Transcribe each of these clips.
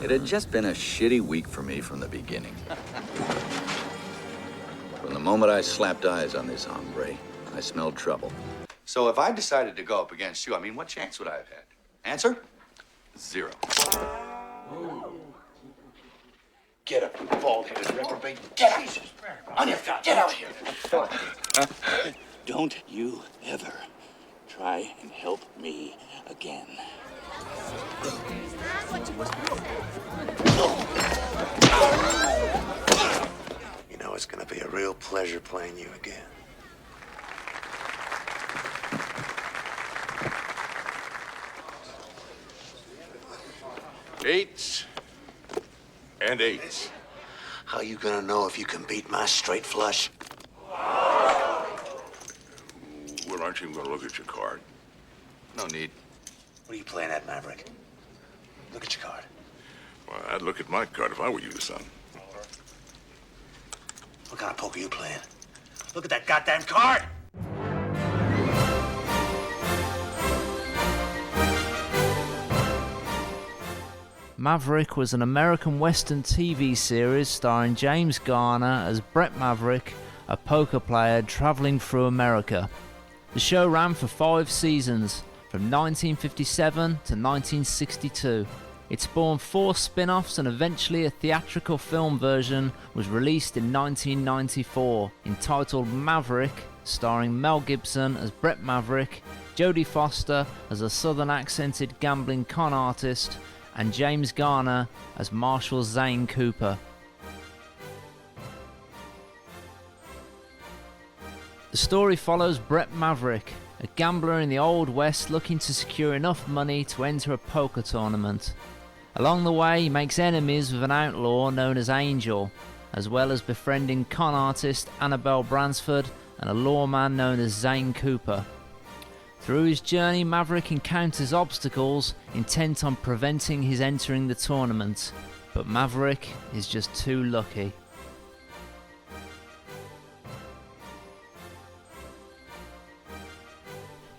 It had just been a shitty week for me from the beginning. From the moment I slapped eyes on this hombre, I smelled trouble. So if I decided to go up against you, I mean, what chance would I have had? Answer? Zero. Get up, you bald-headed reprobate. Get out! On your feet. Get out of here. Don't you ever try and help me again. You know, it's gonna be a real pleasure playing you again. Eights and eights. How you gonna know if you can beat my straight flush? Well, aren't you gonna look at your card? No need. What are you playing at, Maverick? Look at your card. Well, I'd look at my card if I were you, son. What kind of poker are you playing? Look at that goddamn card! Maverick was an American Western TV series starring James Garner as Brett Maverick, a poker player traveling through America. The show ran for 5 seasons, from 1957 to 1962. It spawned 4 spin-offs and eventually a theatrical film version was released in 1994, entitled Maverick, starring Mel Gibson as Brett Maverick, Jodie Foster as a southern accented gambling con artist, and James Garner as Marshal Zane Cooper. The story follows Brett Maverick, a gambler in the Old West looking to secure enough money to enter a poker tournament. Along the way, he makes enemies with an outlaw known as Angel, as well as befriending con artist Annabelle Bransford and a lawman known as Zane Cooper. Through his journey, Maverick encounters obstacles intent on preventing his entering the tournament, but Maverick is just too lucky.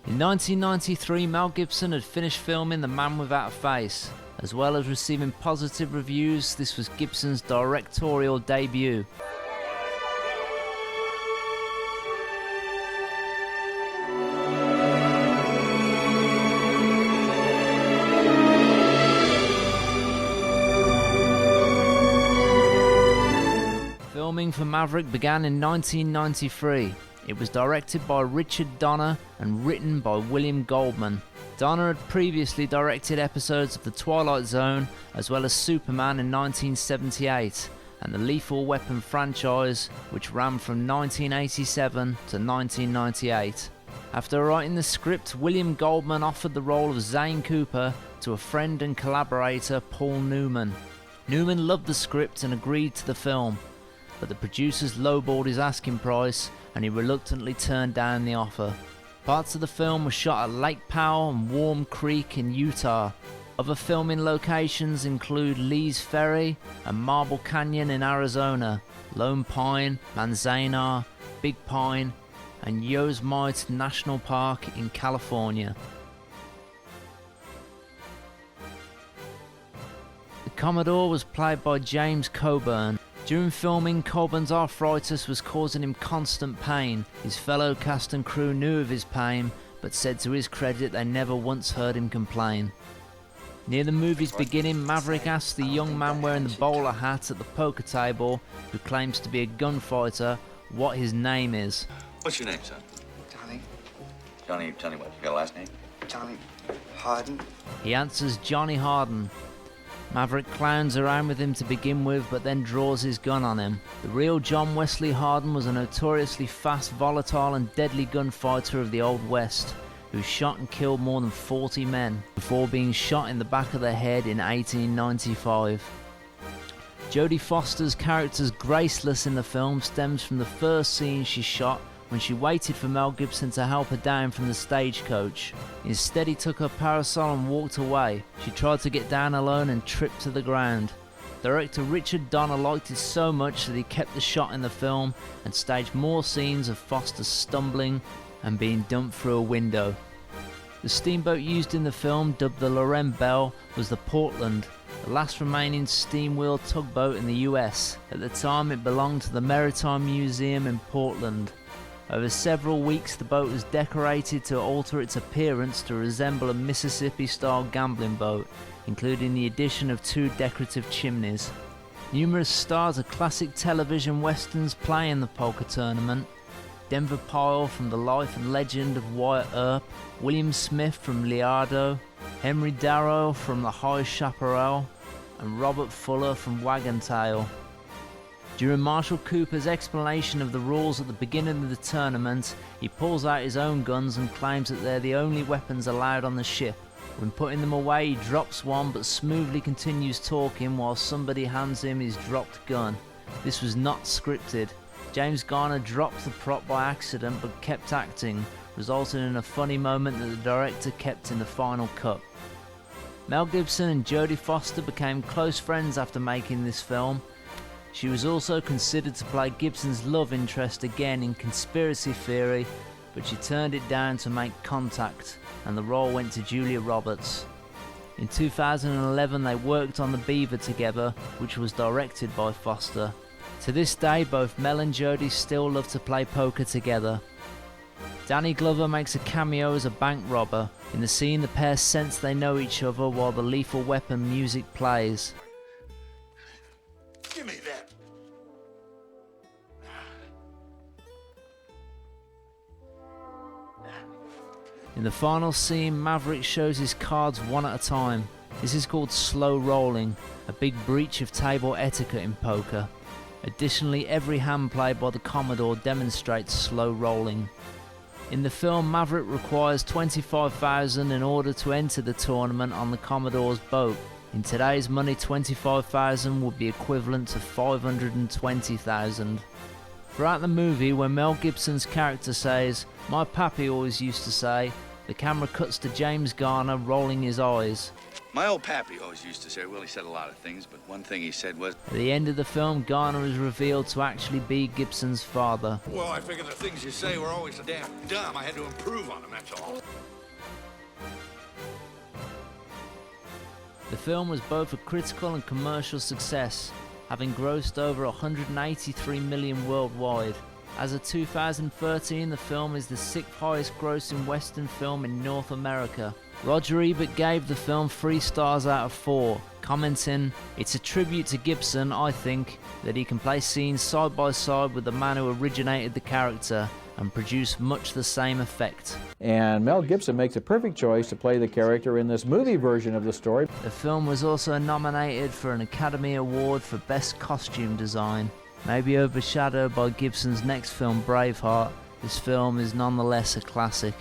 In 1993, Mel Gibson had finished filming The Man Without a Face. As well as receiving positive reviews, this was Gibson's directorial debut. Filming for Maverick began in 1993. It was directed by Richard Donner and written by William Goldman. Donner had previously directed episodes of The Twilight Zone as well as Superman in 1978 and the Lethal Weapon franchise, which ran from 1987 to 1998. After writing the script, William Goldman offered the role of Zane Cooper to a friend and collaborator, Paul Newman. Newman loved the script and agreed to the film, but the producers lowballed his asking price and he reluctantly turned down the offer. Parts of the film were shot at Lake Powell and Warm Creek in Utah. Other filming locations include Lee's Ferry and Marble Canyon in Arizona, Lone Pine, Manzanar, Big Pine, and Yosemite National Park in California. The Commodore was played by James Coburn. During filming, Coburn's arthritis was causing him constant pain. His fellow cast and crew knew of his pain, but said to his credit they never once heard him complain. Near the movie's beginning, Maverick asks the young man wearing the bowler hat at the poker table, who claims to be a gunfighter, what his name is. What's your name, son? Johnny. Johnny what? You got a last name? Johnny Harden. He answers Johnny Harden. Maverick clowns around with him to begin with, but then draws his gun on him. The real John Wesley Harden was a notoriously fast, volatile and deadly gunfighter of the Old West, who shot and killed more than 40 men before being shot in the back of the head in 1895. Jodie Foster's character's graceless in the film stems from the first scene she shot when she waited for Mel Gibson to help her down from the stagecoach. Instead, he took her parasol and walked away. She tried to get down alone and tripped to the ground. Director Richard Donner liked it so much that he kept the shot in the film and staged more scenes of Foster stumbling and being dumped through a window. The steamboat used in the film, dubbed the Lorraine Belle, was the Portland. the last remaining steam-wheel tugboat in the US. At the time it belonged to the Maritime Museum in Portland. Over several weeks the boat was decorated to alter its appearance to resemble a Mississippi-style gambling boat, including the addition of 2 decorative chimneys. Numerous stars of classic television westerns play in the poker tournament. Denver Pyle from The Life and Legend of Wyatt Earp, William Smith from Liardo, Henry Darrow from The High Chaparral, and Robert Fuller from Wagon Tail. During Marshall Cooper's explanation of the rules at the beginning of the tournament, he pulls out his own guns and claims that they're the only weapons allowed on the ship. When putting them away, he drops one but smoothly continues talking while somebody hands him his dropped gun. This was not scripted. James Garner dropped the prop by accident but kept acting, resulting in a funny moment that the director kept in the final cut. Mel Gibson and Jodie Foster became close friends after making this film. She was also considered to play Gibson's love interest again in Conspiracy Theory, but she turned it down to make Contact, and the role went to Julia Roberts. In 2011 they worked on The Beaver together, which was directed by Foster. To this day both Mel and Jodie still love to play poker together. Danny Glover makes a cameo as a bank robber. In the scene the pair sense they know each other while the Lethal Weapon music plays. Give me that. In the final scene, Maverick shows his cards one at a time. This is called slow rolling, a big breach of table etiquette in poker. Additionally, every hand played by the Commodore demonstrates slow rolling. In the film, Maverick requires $25,000 in order to enter the tournament on the Commodore's boat. In today's money, $25,000 would be equivalent to $520,000. Throughout the movie, when Mel Gibson's character says, "My pappy always used to say," the camera cuts to James Garner rolling his eyes. My old pappy always used to say, well, he said a lot of things, but one thing he said was, At the end of the film, Garner is revealed to actually be Gibson's father. Well, I figure the things you say were always so damn dumb. I had to improve on them, that's all. The film was both a critical and commercial success, having grossed over $183 million worldwide. As of 2013, the film is the 6th highest grossing Western film in North America. Roger Ebert gave the film 3 stars out of 4, commenting, "It's a tribute to Gibson, I think, that he can place scenes side by side with the man who originated the character and produce much the same effect." And Mel Gibson makes a perfect choice to play the character in this movie version of the story. The film was also nominated for an Academy Award for Best Costume Design. Maybe overshadowed by Gibson's next film, Braveheart, this film is nonetheless a classic.